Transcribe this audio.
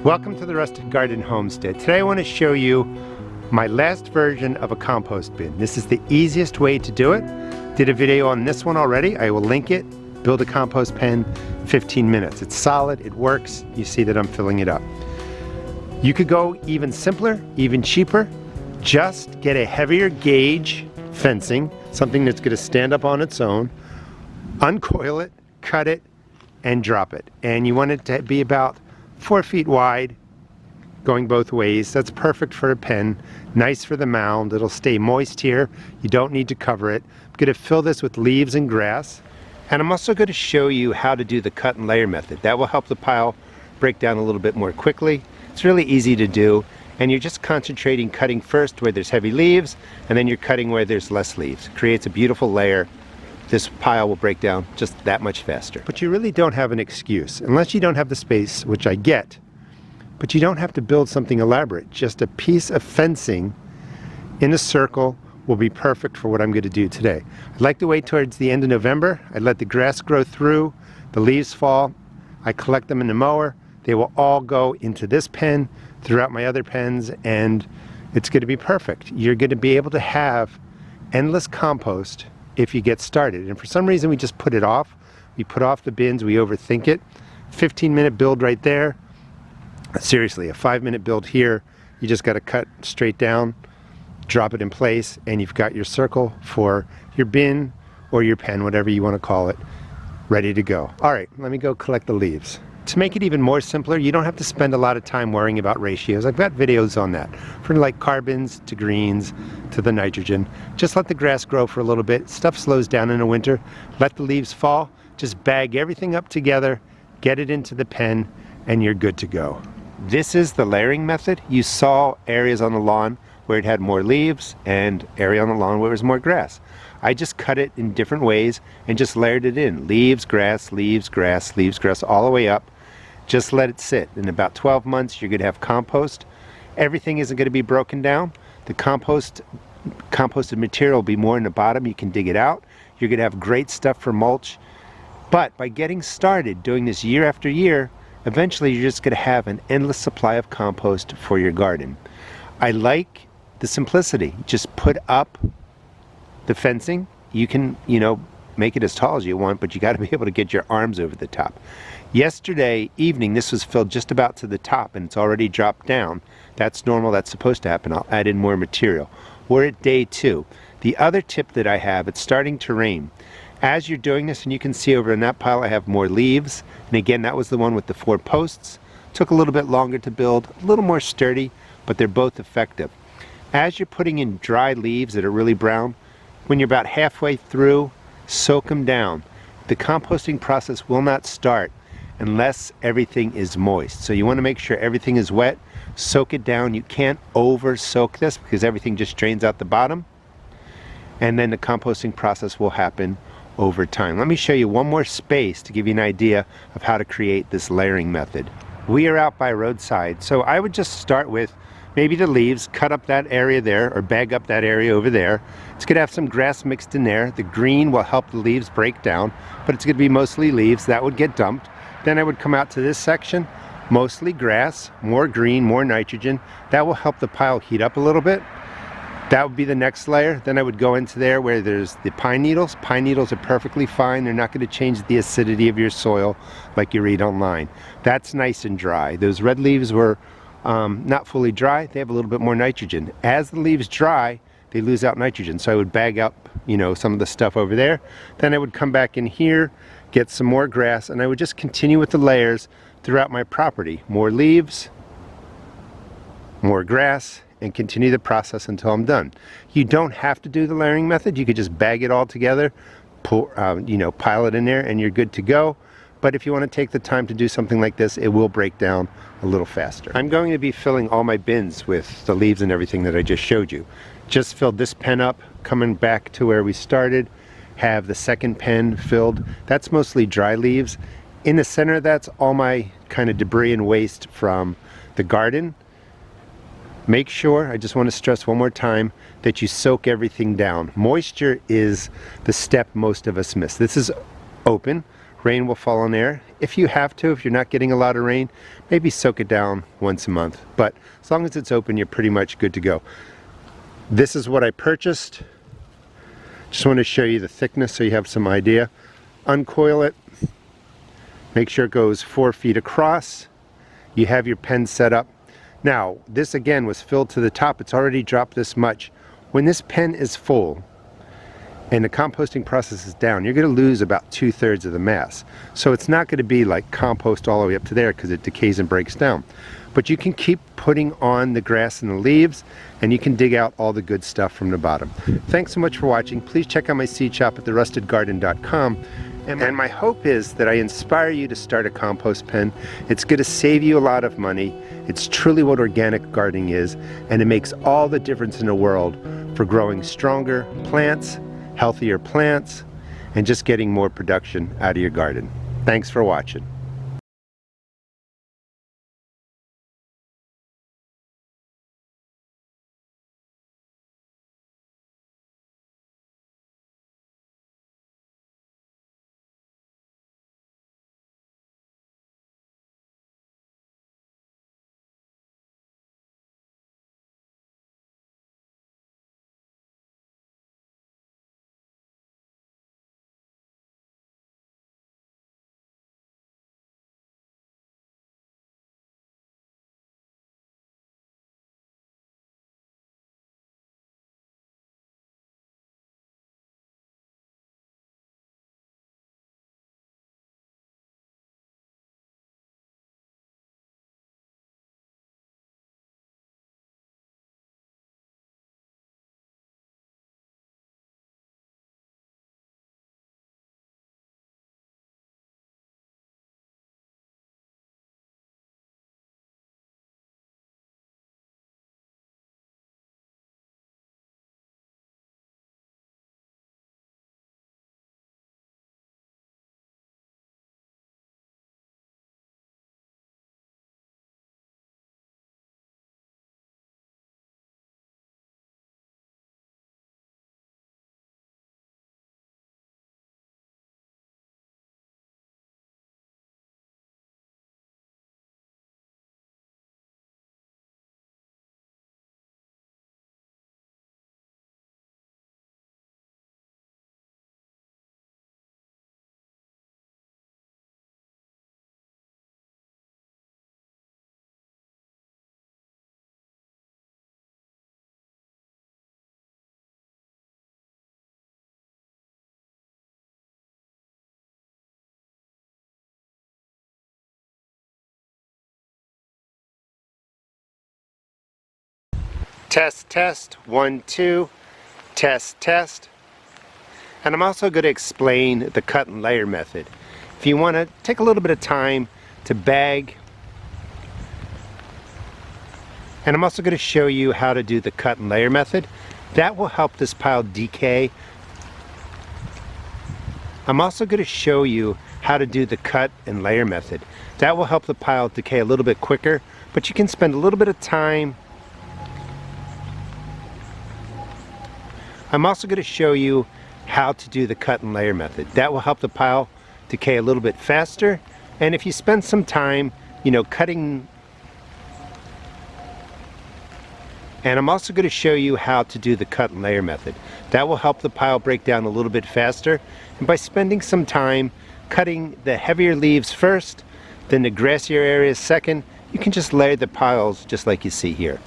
Welcome to the Rustic Garden Homestead. Today I want to show you my last version of a compost bin. This is the easiest way to do it. Did a video on this one already. I will link it. Build a compost pen, 15 minutes. It's solid, it works. You see that I'm filling it up. You could go even simpler, even cheaper. Just get a heavier gauge fencing, something that's going to stand up on its own, uncoil it, cut it, and drop it. And you want it to be about 4 feet wide, going both ways. That's perfect for a pen, nice for the mound. It'll stay moist here. You don't need to cover it. I'm going to fill this with leaves and grass. And I'm also going to show you how to do the cut and layer method. That will help the pile break down a little bit more quickly. It's really easy to do, and you're just concentrating cutting first where there's heavy leaves, and then you're cutting where there's less leaves. It creates a beautiful layer. This pile will break down just that much faster. But you really don't have an excuse, unless you don't have the space, which I get. But you don't have to build something elaborate. Just a piece of fencing in a circle will be perfect for what I'm going to do today. I'd like to wait towards the end of November. I let the grass grow through, the leaves fall. I collect them in the mower. They will all go into this pen, throughout my other pens, and it's going to be perfect. You're going to be able to have endless compost if you get started. And for some reason we just put it off. We put off the bins, we overthink it. 15-minute build right there. Seriously, a 5-minute build here. You just got to cut straight down, drop it in place, and you've got your circle for your bin or your pen, whatever you want to call it, ready to go. All right, let me go collect the leaves. To make it even more simpler, you don't have to spend a lot of time worrying about ratios. I've got videos on that, from like carbons to greens to the nitrogen. Just let the grass grow for a little bit. Stuff slows down in the winter. Let the leaves fall. Just bag everything up together, get it into the pen, and you're good to go. This is the layering method. You saw areas on the lawn where it had more leaves and area on the lawn where it was more grass. I just cut it in different ways and just layered it in. Leaves, grass, leaves, grass, leaves, grass, all the way up. Just let it sit. In about 12 months, you're going to have compost. Everything isn't going to be broken down. The composted material will be more in the bottom. You can dig it out. You're going to have great stuff for mulch. But by getting started, doing this year after year, eventually you're just going to have an endless supply of compost for your garden. I like the simplicity. Just put up the fencing. You can, make it as tall as you want, but you got to be able to get your arms over the top. Yesterday evening, this was filled just about to the top, and it's already dropped down. That's normal. That's supposed to happen. I'll add in more material. We're at day 2. The other tip that I have, it's starting to rain. As you're doing this, and you can see over in that pile, I have more leaves. And again, that was the one with the 4 posts. Took a little bit longer to build, a little more sturdy, but they're both effective. As you're putting in dry leaves that are really brown, when you're about halfway through, soak them down. The composting process will not start unless everything is moist. So you want to make sure everything is wet. Soak it down. You can't over soak this because everything just drains out the bottom. And then the composting process will happen over time. Let me show you one more space to give you an idea of how to create this layering method. We are out by roadside, so I would just start with maybe the leaves, cut up that area there, or bag up that area over there. It's going to have some grass mixed in there. The green will help the leaves break down, but it's going to be mostly leaves. That would get dumped. Then I would come out to this section, mostly grass, more green, more nitrogen. That will help the pile heat up a little bit. That would be the next layer. Then I would go into there where there's the pine needles. Pine needles are perfectly fine. They're not going to change the acidity of your soil like you read online. That's nice and dry. Those red leaves were not fully dry. They have a little bit more nitrogen. As the leaves dry, they lose out nitrogen. So I would bag up, some of the stuff over there. Then I would come back in here, get some more grass, and I would just continue with the layers throughout my property. More leaves, more grass, and continue the process until I'm done. You don't have to do the layering method. You could just bag it all together, pile it in there, and you're good to go. But if you want to take the time to do something like this, it will break down a little faster. I'm going to be filling all my bins with the leaves and everything that I just showed you. Just filled this pen up, coming back to where we started, have the second pen filled. That's mostly dry leaves. In the center, that's all my kind of debris and waste from the garden. Make sure, I just want to stress one more time, that you soak everything down. Moisture is the step most of us miss. This is open. Rain will fall on there. If you have to, if you're not getting a lot of rain, maybe soak it down once a month. But as long as it's open, you're pretty much good to go. This is what I purchased. Just want to show you the thickness so you have some idea. Uncoil it. Make sure it goes 4 feet across. You have your pen set up. Now, this again was filled to the top. It's already dropped this much. When this pen is full and the composting process is down, you're going to lose about 2/3 of the mass. So it's not going to be like compost all the way up to there because it decays and breaks down. But you can keep putting on the grass and the leaves, and you can dig out all the good stuff from the bottom. Thanks so much for watching. Please check out my seed shop at therustedgarden.com. And my hope is that I inspire you to start a compost pen. It's going to save you a lot of money. It's truly what organic gardening is, and it makes all the difference in the world for growing stronger plants, healthier plants, and just getting more production out of your garden. Thanks for watching. Test, test, 1, 2, test, test. And I'm also going to explain the cut and layer method. If you want to take a little bit of time to bag, and I'm also going to show you how to do the cut and layer method. That will help this pile decay. I'm also going to show you how to do the cut and layer method. That will help the pile decay a little bit quicker, but you can spend a little bit of time. I'm also going to show you how to do the cut and layer method. That will help the pile decay a little bit faster. And if you spend some time, cutting. And I'm also going to show you how to do the cut and layer method. That will help the pile break down a little bit faster. And by spending some time cutting the heavier leaves first, then the grassier areas second, you can just layer the piles just like you see here.